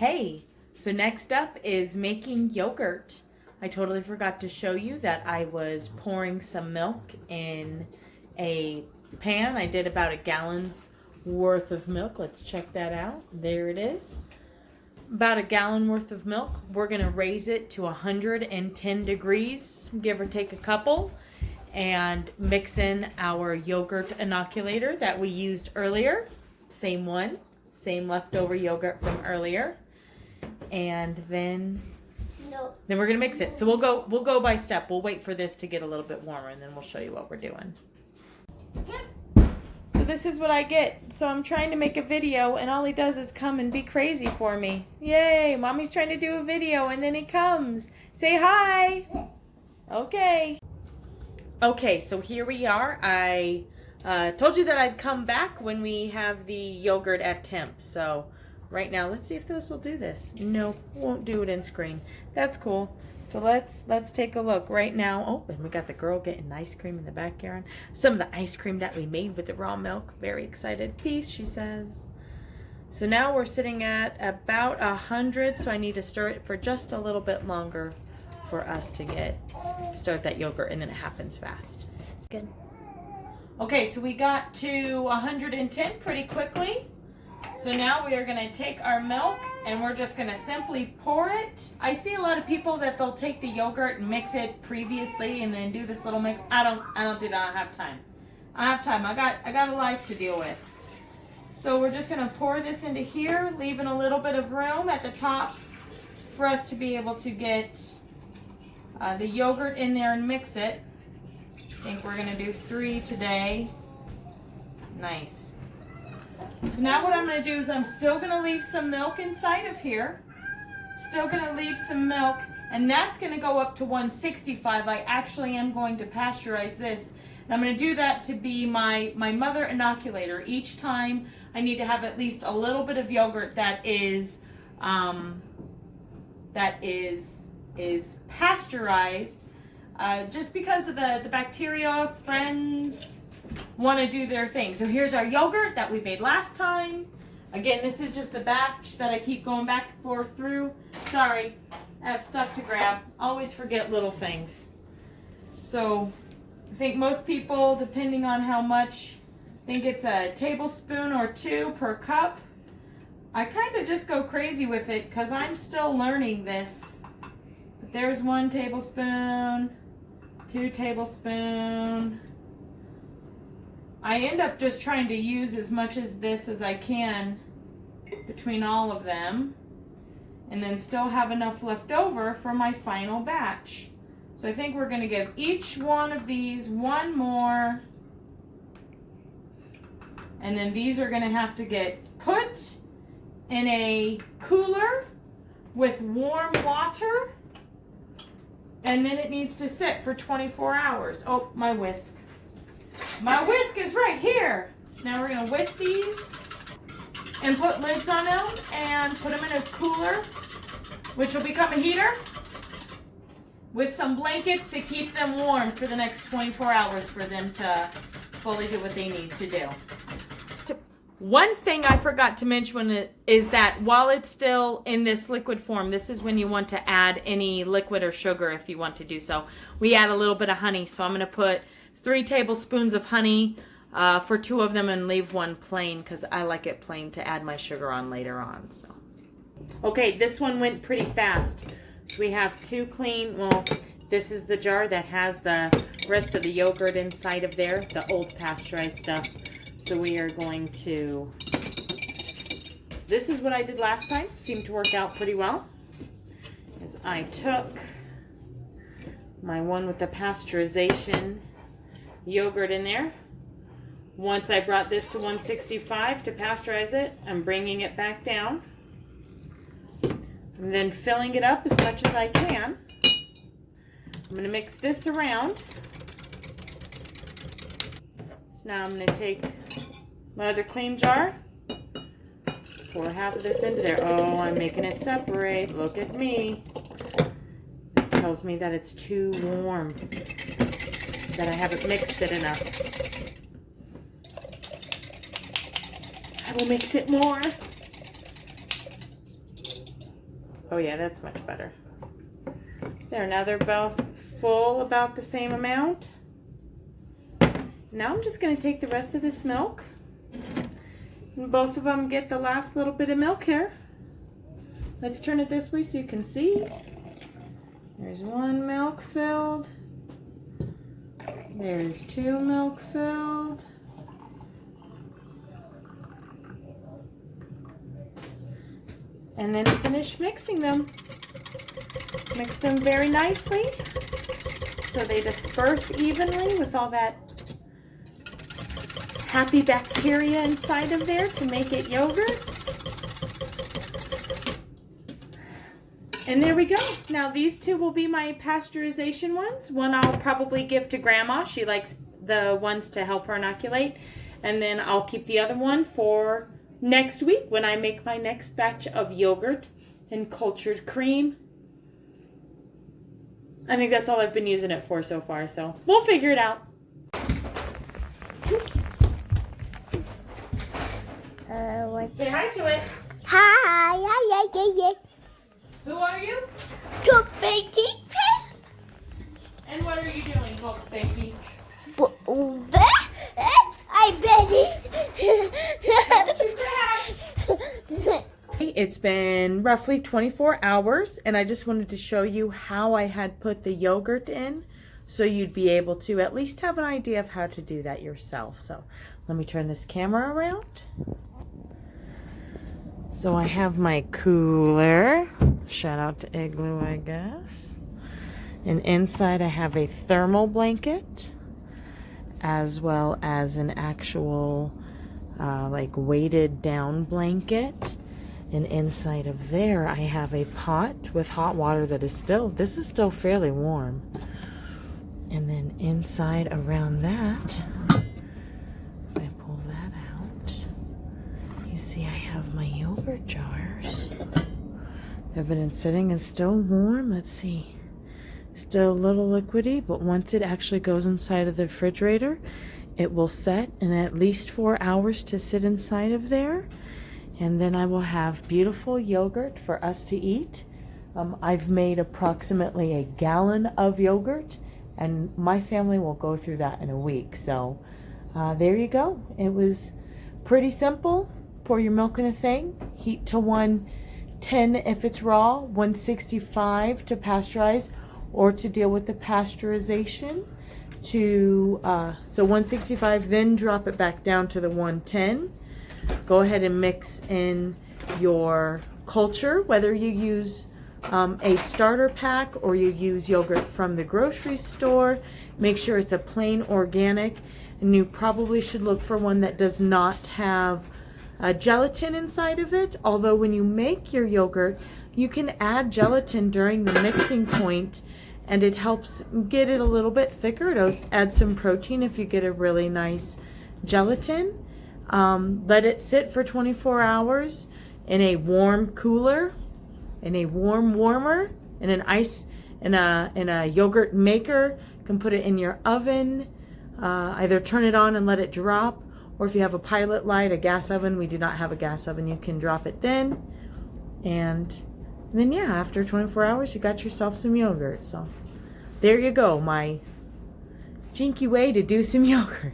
Hey, so next up is making yogurt. I totally forgot to show you that I was pouring some milk in a pan. I did about a gallon's worth of milk. Let's check that out. There it is. About a gallon worth of milk. We're going to raise it to 110 degrees, give or take a couple, and mix in our yogurt inoculator that we used earlier. Same one, same leftover yogurt from earlier. And then we're going to mix it. So we'll go by step. We'll wait for this to get a little bit warmer and then we'll show you what we're doing. So this is what I get. So I'm trying to make a video and all he does is come and be crazy for me. Yay, Mommy's trying to do a video and then he comes. Say hi. Okay. Okay, so here we are. I told you that I'd come back when we have the yogurt at temp. So right now, let's see if this will do this. No, won't do it in screen. That's cool. So let's take a look right now. Oh, and we got the girl getting ice cream in the backyard. Some of the ice cream that we made with the raw milk. Very excited. Peace, she says. So now we're sitting at about 100. So I need to stir it for just a little bit longer for us to start that yogurt, and then it happens fast. Good. Okay, so we got to 110 pretty quickly. So now we are going to take our milk and we're just going to simply pour it. I see a lot of people that they'll take the yogurt and mix it previously and then do this little mix. I don't do that. I have time. I got a life to deal with. So we're just going to pour this into here, leaving a little bit of room at the top for us to be able to get the yogurt in there and mix it. I think we're going to do 3 today. Nice. So now what I'm going to do is I'm still going to leave some milk inside of here. Still going to leave some milk, and that's going to go up to 165. I actually am going to pasteurize this. And I'm going to do that to be my mother inoculator. Each time I need to have at least a little bit of yogurt that is pasteurized, just because of the bacteria friends want to do their thing. So here's our yogurt that we made last time. Again, this is just the batch that I keep going back and forth through. Sorry, I have stuff to grab. Always forget little things. So I think most people, depending on how much, think it's a tablespoon or 2 per cup. I kind of just go crazy with it because I'm still learning this. But there's 1 tablespoon, 2 tablespoons. I end up just trying to use as much as this as I can between all of them, and then still have enough left over for my final batch. So I think we're going to give each one of these 1 more, and then these are going to have to get put in a cooler with warm water, and then it needs to sit for 24 hours. Oh, my whisk. My whisk is right here. Now we're going to whisk these and put lids on them and put them in a cooler, which will become a heater, with some blankets to keep them warm for the next 24 hours for them to fully do what they need to do. One thing I forgot to mention is that while it's still in this liquid form, this is when you want to add any liquid or sugar if you want to do so. We add a little bit of honey, so I'm going to put 3 tablespoons of honey for 2 of them and leave 1 plain because I like it plain to add my sugar on later on. So, okay, this one went pretty fast. So we have 2 clean, well, this is the jar that has the rest of the yogurt inside of there, the old pasteurized stuff. So we are going to, this is what I did last time. Seemed to work out pretty well. Is I took my one with the pasteurization yogurt in there. Once I brought this to 165 to pasteurize it, I'm bringing it back down. And then filling it up as much as I can. I'm going to mix this around. So now I'm going to take my other clean jar, pour half of this into there. Oh, I'm making it separate. Look at me. It tells me that it's too warm, that I haven't mixed it enough. I will mix it more. Oh yeah, that's much better. There, now they're both full about the same amount. Now I'm just going to take the rest of this milk. And both of them get the last little bit of milk here. Let's turn it this way so you can see. There's one milk filled. There's two milk filled. And then finish mixing them. Mix them very nicely so they disperse evenly with all that happy bacteria inside of there to make it yogurt. And there we go. Now these two will be my pasteurization ones. One I'll probably give to Grandma. She likes the ones to help her inoculate. And then I'll keep the other one for next week when I make my next batch of yogurt and cultured cream. I think that's all I've been using it for so far, so we'll figure it out. Say hi to it. Hi. Who are you? Good baking. And what are you doing, Colt Spanky? I bet it. It's been roughly 24 hours, and I just wanted to show you how I had put the yogurt in so you'd be able to at least have an idea of how to do that yourself. So let me turn this camera around. So I have my cooler. Shout out to Igloo, I guess. And inside I have a thermal blanket as well as an actual like weighted down blanket. And inside of there I have a pot with hot water that is still, this is still fairly warm. And then inside around that, if I pull that out, you see I have my yogurt jars. They've been sitting and still warm. Let's see. Still a little liquidy, but once it actually goes inside of the refrigerator, it will set in at least 4 hours to sit inside of there. And then I will have beautiful yogurt for us to eat. I've made approximately 1 gallon of yogurt, and my family will go through that in a week. So there you go. It was pretty simple. Pour your milk in a thing, heat to 110 if it's raw, 165 to pasteurize, or to deal with the pasteurization. So 165, then drop it back down to the 110. Go ahead and mix in your culture, whether you use a starter pack or you use yogurt from the grocery store. Make sure it's a plain organic, and you probably should look for one that does not have gelatin inside of it. Although when you make your yogurt, you can add gelatin during the mixing point, and it helps get it a little bit thicker. It'll add some protein if you get a really nice gelatin. Let it sit for 24 hours in a warm cooler, in a warm warmer, in an ice, in a yogurt maker. You can put it in your oven. Either turn it on and let it drop, or if you have a pilot light, a gas oven. We do not have a gas oven. You can drop it then, and then yeah, after 24 hours, you got yourself some yogurt. So there you go, my jinky way to do some yogurt.